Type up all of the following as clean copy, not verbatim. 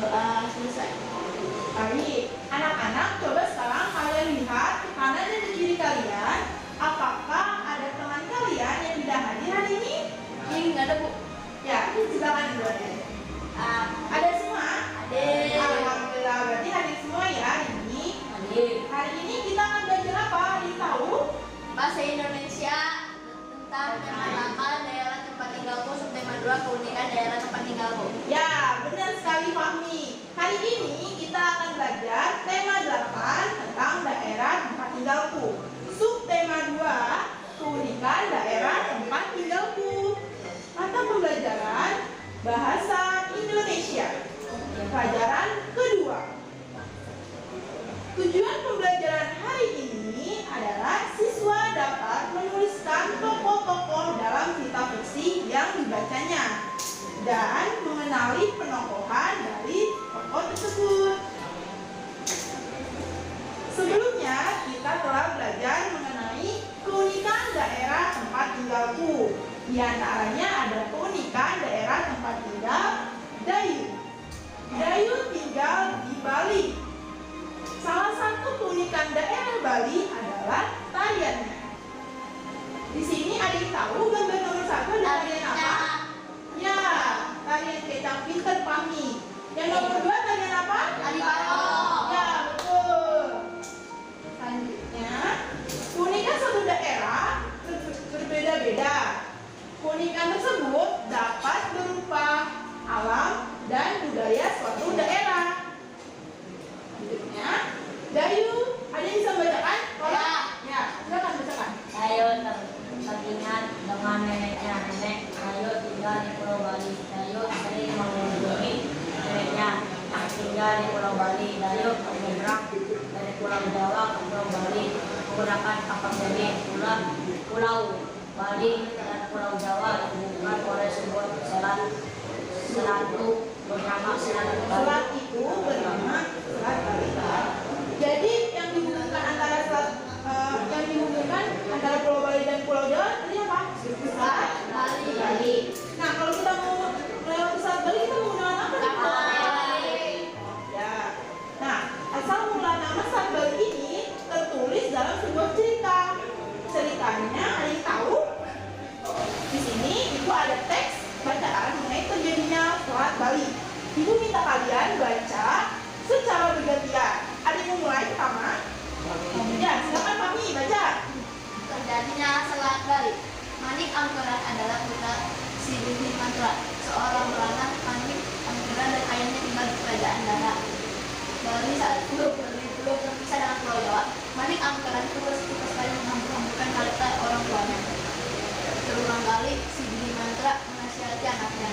Selesai. Baik, anak-anak coba sekarang kalian lihat ke kanan dan ke kiri kalian. Apakah ada teman kalian yang tidak hadir hari ini? Ini nggak ada, Bu. Ya, silakan dulu ya. Ada semua? Ada. Alhamdulillah, berarti hadir semua ya hari ini. Hari ini kita akan belajar apa? Ada yang tahu? Bahasa Indonesia tentang tema 8 daerah tempat tinggalku, subtema 2 keunikan daerah tempat tinggalku. Ya, benar sekali Fahmi. Hari ini kita akan belajar tema 8 tentang daerah tempat tinggalku. Subtema 2, keunikan daerah tempat tinggalku. Mata pembelajaran Bahasa Indonesia. Pelajaran kedua. Tujuan pembelajaran hari ini adalah siswa dapat menuliskan tokoh-tokoh dalam cerita fiksi yang dibacanya dan mengenali penokohan dari tokoh tersebut. Sebelumnya kita telah belajar mengenai keunikan daerah tempat tinggalku. Di antaranya ada keunikan daerah tempat tinggal Dayu. Dayu tinggal di Bali. Salah satu keunikan daerah Bali adalah tariannya. Di sini ada yang tahu gambar nomor 1 ada tarian apa? Ya, tarian kecap pinter Fahmi. Yang nomor 2 tarian apa? Adiparo. Ya, betul. Selanjutnya, keunikan satu daerah berbeda-beda. Keunikan tersebut dapat berupa alam dan budaya suatu daerah. Selanjutnya, Dayu, ada yang bisa membacakan? Ya, silakan bacakan. Dayu teringat dengan neneknya. Dayu tinggal di Pulau Bali. Dayu sering mengunjungi neneknya yang tinggal di Pulau Bali. Dayu menyeberang dari Pulau Jawa ke Pulau Bali menggunakan kapal feri. Pulau Bali dan Pulau Jawa dihubungkan oleh sebuah selatu bernama Selat Bali. Selat itu bernama Selat Bali. Jadi yang dihubungkan antara Pulau Bali dan Pulau Jawa ini apa? Selat Bali. Nah, kalau kita mau melewati Selat Bali kita menggunakan apa? Kapal. Ya. Nah, asal mula nama Selat Bali ini tertulis dalam sebuah cerita. Ceritanya ada yang tahu? Di sini Ibu ada teks bacaan mengenai terjadinya Selat Bali. Ibu minta kalian baca secara bergantian. Ada yang mau mulai pertama? Ya, silakan Fahmi baca. Terjadinya Selat Bali. Manik Angkeran adalah putra Sidini Mantra, seorang beranak Manik Angkeran dan ayahnya tinggal di kerajaan Dara. Bali saat itu belum terpisah dengan Pulau Jawa. Manik Angkeran terus sekali menghambur-hamburkan harta orang tuanya. Berulang kali Sidini Mantra menasihati anaknya.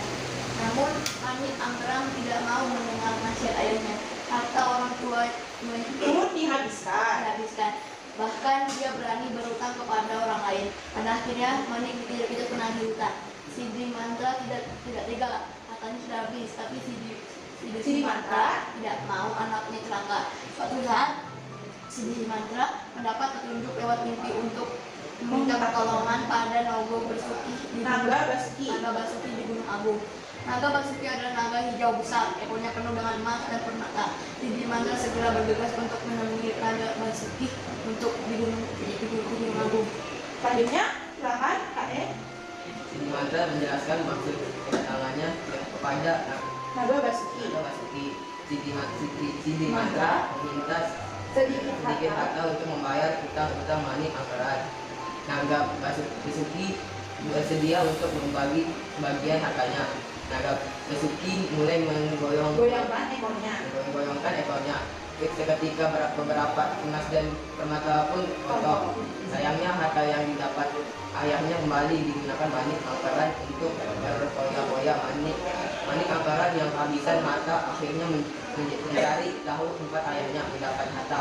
Namun Manik Angkeran tidak mau mendengar nasihat ayahnya. Harta orang tua itu Dihabiskan. Bahkan dia berani berutang kepada orang lain. Pada akhirnya Manik tidak pernah diutang. Sidini Mantra tidak tega, katanya sudah habis. Tapi Sidini Mantra tidak mau anaknya celaka. Suatu saat Sidini Mantra mendapat petunjuk lewat mimpi untuk meminta pertolongan pada Naga Basuki Naga Basuki di Gunung Agung. Naga Basuki adalah naga hijau besar, ekornya penuh dengan emas dan permata. Sidini Mantra segera bergegas untuk menemui Naga Basuki untuk di Gunung Agung. Selanjutnya, silakan Kak E. Sidini Mantra menjelaskan maksud kedatangannya kepada Naga Basuki. Sidini Mantra meminta sedikit harta untuk membayar utang-utang Manik Angkeran. Naga Basuki bersedia untuk membagi bagian hartanya. Naga Basuki mulai Goyangkan ekornya. menggoyangkan ekornya. Seketika beberapa emas dan permata pun kotor. Sayangnya harta yang didapat ayahnya kembali digunakan Manik Angkeran untuk berfoya-foya Manik Angkeran yang kehabisan mata akhirnya mencari tahu tempat ayahnya mendapat harta.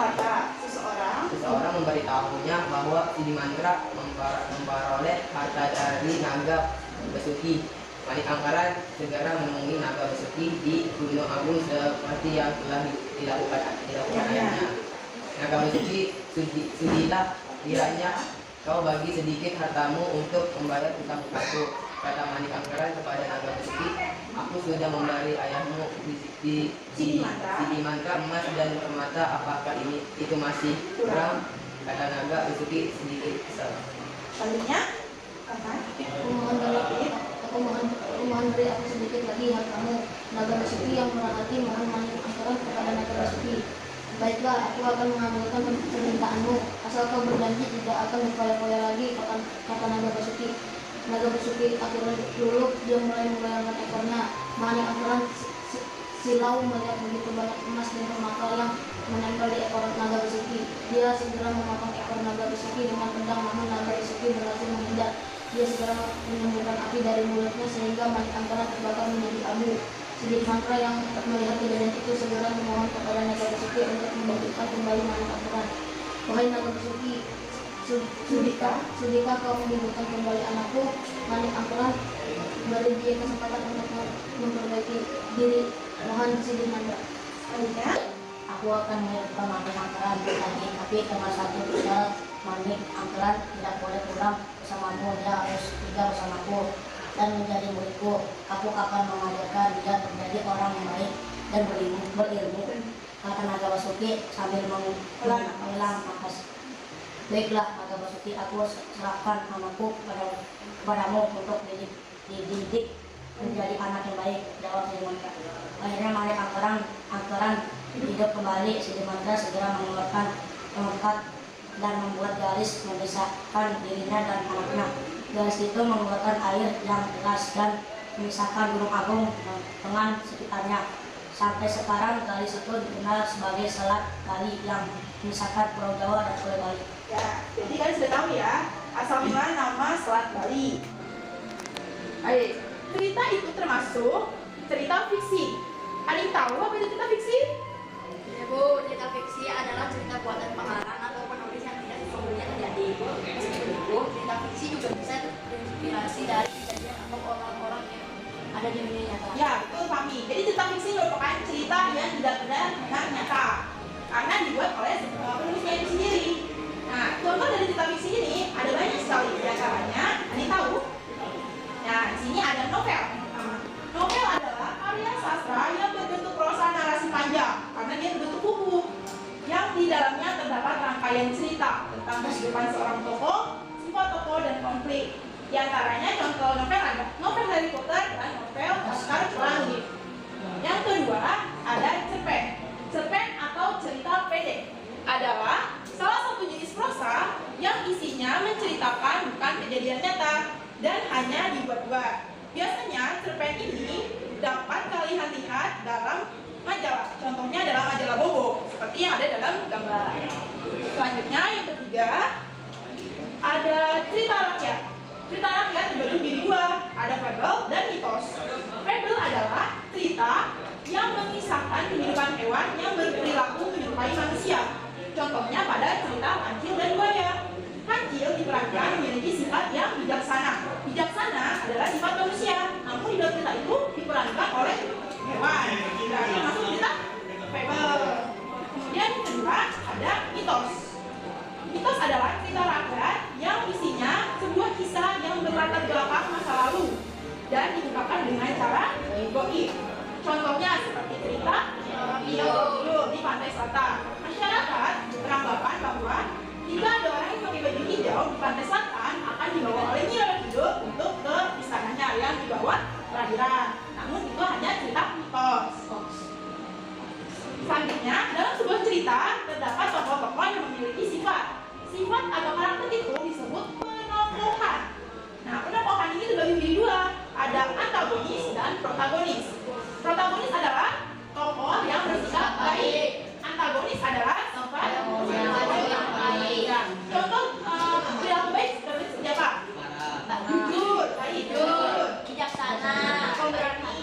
Seseorang memberitahunya bahwa Sidini Mantra memperoleh harta dari Naga Basuki. Manik Angkeran segera menemui Naga Basuki di Gunung Agung seperti yang telah dilakukan ayahnya. Naga Basuki, sudilah kiranya kau bagi sedikit hartamu untuk membayar utang-utangku, kata Manik Angkeran kepada Naga Basuki. Aku sudah memberi ayahmu Sidi mantra emas dan permata. Apakah itu masih kurang? Kata naga Basuki sedikit kesal. Selanjutnya, apa? Aku mohon beri aku sedikit lagi hartamu. Naga Basuki yang murah hati mohon manik angkeran kepada Naga Basuki. Baiklah, aku akan mengabulkan permintaanmu, asal kau berjanji tidak akan berfoya-foya lagi, kata Naga Basuki. Naga Basuki akhirnya luluh, dia mulai membayangkan ekornya. Manik angkeran silau melihat begitu banyak emas dan permata yang menempel di ekor Naga Basuki. Dia segera memotong ekor Naga Basuki dengan pedang, namun Naga Basuki berhasil menghindar. Dia segera menyemburkan api dari mulutnya sehingga manik angkeran terbakar menjadi abu. Sidi mantra yang melihat kejadian itu segera memohon kepada Naga Basuki untuk membangkitkan kembali manik angkeran. Wahai Naga Basuki, sudikah kau menghidupkan kembali anakku? Manik angkeran beri dia kesempatan untuk memperbaiki diri. Mohon Sidi mantra. Selanjutnya, Aku akan menghidupkan manik angkeran lagi, tapi dengan satu syarat, manik angkeran tidak boleh pulang bersamamu, dia harus tinggal bersamaku dan menjadi muridku. Aku akan mengajarkan dia menjadi orang yang baik dan berilmu, kata Naga Basuki sambil mengulang nafas. Baiklah Naga Basuki, aku serahkan anakku kepadamu untuk dididik menjadi anak yang baik, jawab Sidi mantra. Akhirnya manik angkeran hidup kembali. Sidi mantra segera mengeluarkan tongkat dan membuat garis memisahkan dirinya dan anaknya. Garis itu mengeluarkan air yang deras dan memisahkan Gunung Agung dengan sekitarnya. Sampai sekarang garis itu dikenal sebagai Selat Bali yang memisahkan Pulau Jawa dan Pulau Bali. ya, jadi kalian sudah tahu ya asal mula nama Selat Bali. Baik, cerita itu termasuk cerita fiksi. Ada yang tahu apa itu cerita fiksi? Ya Bu, cerita fiksi adalah cerita buatan pengarang atau penulis yang tidak sesungguhnya terjadi. Meskipun itu, cerita fiksi juga bisa terinspirasi dari kejadian atau orang-orang yang ada di dunia nyata. Ya, betul Fahmi. Jadi cerita fiksi merupakan cerita yang tidak benar nyata karena dibuat oleh penulisnya itu sendiri. Nah, contoh dari cerita fiksi ini ada banyak sekali. Di antaranya, ada yang tahu? Nah, di sini ada novel. Novel adalah karya sastra yang berbentuk prosa narasi panjang karena dia berbentuk buku yang di dalamnya terdapat rangkaian cerita tentang kehidupan seorang tokoh, sifat tokoh, dan konflik. Di antaranya contoh novel ada novel Harry Potter dan novel Oscar Pelangi. Yang kedua ada cerpen. Cerpen atau cerita pendek adalah salah satu jenis prosa yang isinya menceritakan bukan kejadian nyata dan hanya dibuat-buat. Biasanya cerpen ini dapat kalian lihat dalam majalah. Contohnya adalah majalah Bobo, seperti yang ada dalam gambar. Selanjutnya yang ketiga ada cerita rakyat. Cerita rakyat dibagi menjadi dua, ada fabel dan mitos. Fabel adalah cerita yang mengisahkan kehidupan hewan yang berperilaku menyerupai manusia. Contohnya pada cerita kancil dan buaya. Kancil diperankan memiliki sifat yang bijaksana. Bijaksana adalah sifat manusia, namun di dalam cerita itu diperankan oleh hewan. Berarti masuk cerita fabel. Kemudian yang kedua ada mitos. Mitos adalah cerita rakyat yang isinya sebuah kisah yang berlatar belakang masa lalu dan diungkapkan dengan cara goib. Contohnya seperti cerita Pinocchio di pantai selatan. Masyarakat beranggapan bahwa jika ada orang yang pakai baju hijau di pantai selatan akan dibawa oleh Nyi Roro Kidul untuk ke istananya yang dibawa kelahiran. Namun itu hanya cerita mitos. Selanjutnya, dalam sebuah cerita terdapat tokoh-tokoh yang memiliki sifat. Sifat atau karakter itu disebut penokohan. Nah, penokohan ini dibagi menjadi dua. Ada antagonis dan protagonis. Protagonis adalah tokoh yang bersikap baik. Antagonis adalah sifat yang baik. Contoh perilaku baik seperti apa? Jujur, baik, jujur, Bijaksana, pemberani,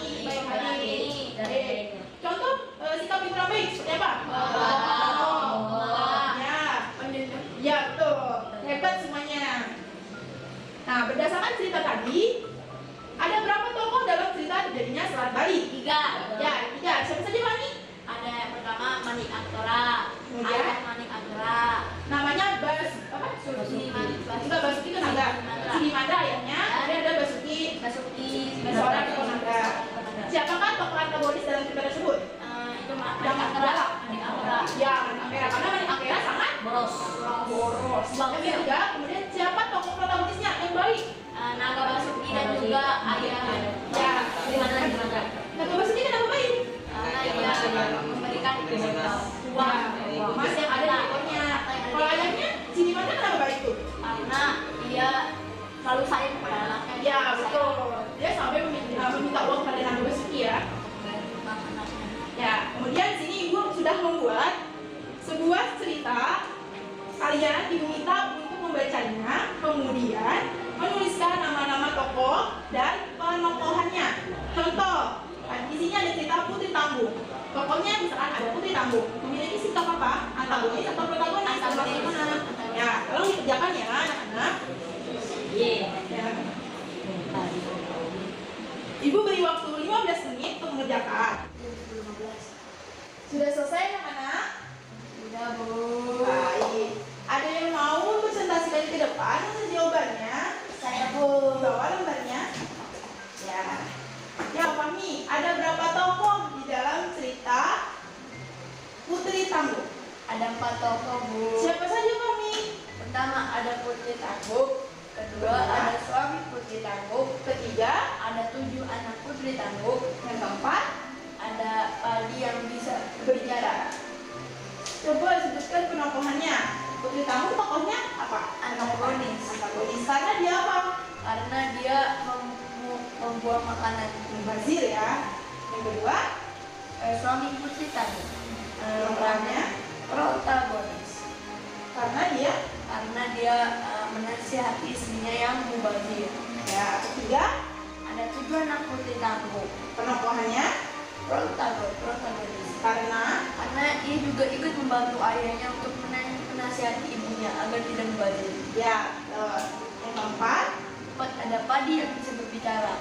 baik. Contoh sikap yang baik seperti apa? Ya, betul. Hebat semuanya. Nah, berdasarkan cerita tadi, ada berapa tokoh dalam cerita terjadinya Selat Bali? 3. Ya, 3. Siapa saja, Fani? Ada yang pertama Manik Angkara, Kemudian? ayah Manik Angkara, Namanya Sidi Manik Enggak, Basuki itu naga. Sidi Mandra ayahnya. Kemudian ada Basuki. Basuki, Seorang tokoh naga. protagonis dalam cerita tersebut? Itu Manik Yang Angkara. galak. Manik Angkara. Ya, Manik Angkara. Karena Manik Angkara sangat Boros. boros. Yang ketiga, kemudian siapa tokoh protagonisnya yang baik? Naga Basuki dan juga ayah. Ya, Gimana? Naga Basuki kenapa baik? Karena dia memberikan uang. Emas yang ada di ekornya. Kalau ayahnya, Cinimanda kenapa baik tuh? Karena dia selalu sayang kepada anaknya. Ya, betul. Dia sampai meminta uang pada Naga Basuki ya. Anaknya. Ya, kemudian sini ibu sudah membuat sebuah cerita. Kalian diminta untuk membacanya, kemudian menuliskan nama-nama tokoh dan penokohannya. Contoh, di sini ada cerita Putri Tangguh. Tokohnya misalkan ada Putri Tangguh. Memiliki sikap apa? Antagonis atau protagonis? Antagonis. Bagaimana? Ya, tolong dikerjakan ya anak-anak. Iya. Ya. Ibu beri waktu 15 menit untuk mengerjakan. Sudah selesai anak-anak? Udah, Bu. Baik. Ada yang mau presentasikan ke depan untuk jawabannya? Saya, Bu. Bawa lembarnya. Ya. Ya, Fahmi, ada berapa tokoh di dalam cerita Putri Tangguh? Ada 4 tokoh, Bu. Siapa saja, Fahmi? Pertama ada Putri Tangguh. Kedua ada suami Putri Tangguh. Ketiga, Ada 7 anak Putri Tangguh. yang keempat, Ada Padi yang bisa berbicara. coba sebutkan penokohannya. Putri Tangguh tokohnya apa? Antagonis. Antagonis. Karena dia apa? Karena dia membuang makanan. Mubazir ya. Yang kedua, Suami Putri Tangguh. penokohannya Protagonis. karena dia Karena dia menasihati istrinya yang mubazir. ya. Ketiga, Ada 7 anak Putri Tangguh. penokohannya Protagonis. karena Dia juga ikut membantu ayahnya untuk menasihati ibunya agar tidak mubazir. ya. Yang keempat, Empat, ada Padi yang bisa berbicara.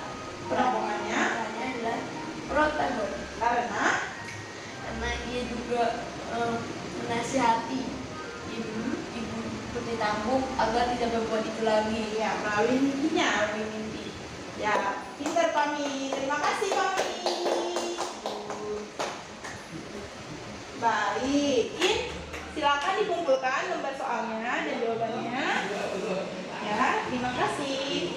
penokohannya Penokohannya adalah protagonis. karena Karena dia juga menasihati ibu Putri Tangguh agar tidak berbuat itu lagi. ya melalui mimpinya. Melalui mimpi. Ya, pintar Pami. Terima kasih Pami. Baik, silakan dikumpulkan lembar soalnya dan jawabannya. Ya, terima kasih.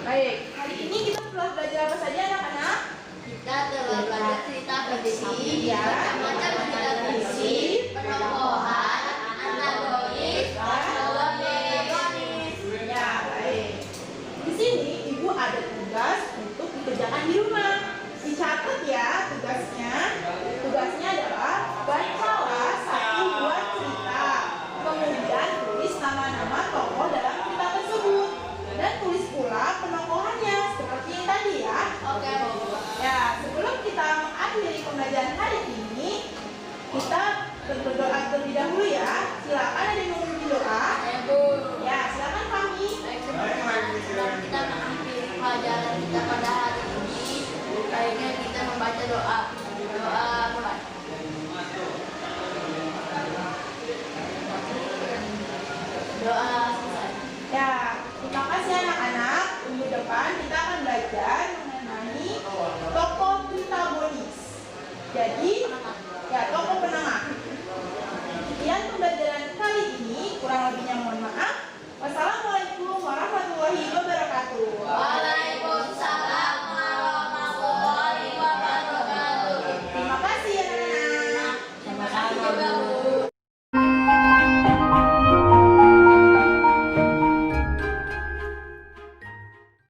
Baik, hari ini kita telah belajar apa saja anak-anak? Kita telah belajar cerita fiksi, Ya. macam-macam cerita fiksi, penokohan, antagonis, protagonis. Ya, baik. Di sini ibu ada tugas untuk dikerjakan di rumah. Dicatat ya tugasnya. Tugasnya adalah bacalah 1 buah cerita. Kemudian tulis nama-nama tokoh dalam cerita tersebut. Dan tulis pula penokohannya seperti yang tadi ya. Oke, Bu. Ya, sebelum kita mengakhiri pembelajaran hari ini, kita berdoa terlebih dahulu ya. Silakan ada yang mau memimpin doa. Saya, Bu. Ya, silakan kami. Baik, teman-teman, sebelum kita mengakhiri pelajaran kita pada hari ini, baiknya kita membaca doa. Doa mulai. Doa selesai. Ya, terima kasih anak-anak. Minggu depan kita akan belajar mengenai tokoh protagonis. Jadi,